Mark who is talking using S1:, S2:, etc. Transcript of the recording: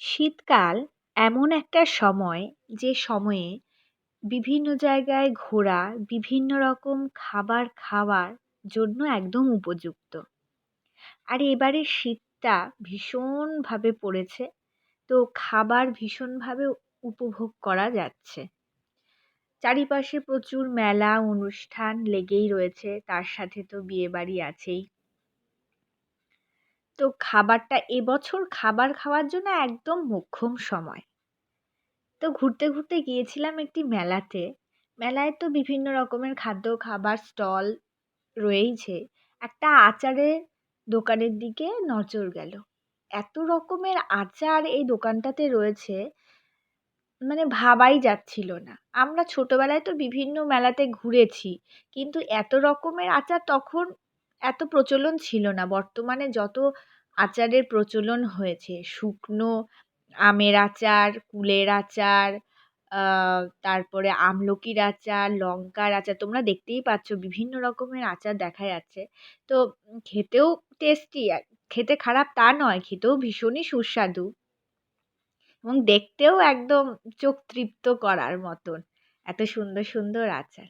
S1: শীতকাল এমন একটা সময় যে সময়ে বিভিন্ন জায়গায় ঘোরা, বিভিন্ন রকম খাবার খাওয়ার জন্য একদম উপযুক্ত। আর এবারে শীতটা ভীষণভাবে পড়েছে। তো খাবার ভীষণভাবে উপভোগ করা যাচ্ছে। চারিপাশে প্রচুর মেলা, অনুষ্ঠান লেগেই রয়েছে। তার সাথে তো বিয়েবাড়ি আছেই। তো খাবারটা এবছর খাবার খাওয়ার জন্য একদম মোক্ষম সময়। তো ঘুরতে গিয়েছিলাম একটি মেলাতে। মেলায় তো বিভিন্ন রকমের খাদ্য খাবার স্টল রয়েইছে। একটা আচারের দোকানের দিকে নজর গেল। এত রকমের আচার এই দোকানটাতে রয়েছে, মানে ভাবাই যাচ্ছিল না। আমরা ছোটবেলায় তো বিভিন্ন মেলাতে ঘুরেছি। কিন্তু এত রকমের আচার তখন এত প্রচলন ছিল না। বর্তমানে যত আচারের প্রচলন হয়েছে, শুকনো আমের আচার, কুলের আচার, আ তারপরে আমলকির আচার, লঙ্কার আচার, তোমরা দেখতেই পাচ্ছ বিভিন্ন রকমের আচার দেখা যাচ্ছে। তো খেতেও টেস্টি, খেতে খারাপ তা নয়, খেতেও ভীষণই সুস্বাদু এবং দেখতেও একদম চোখ তৃপ্ত করার মতন। এত সুন্দর আচার।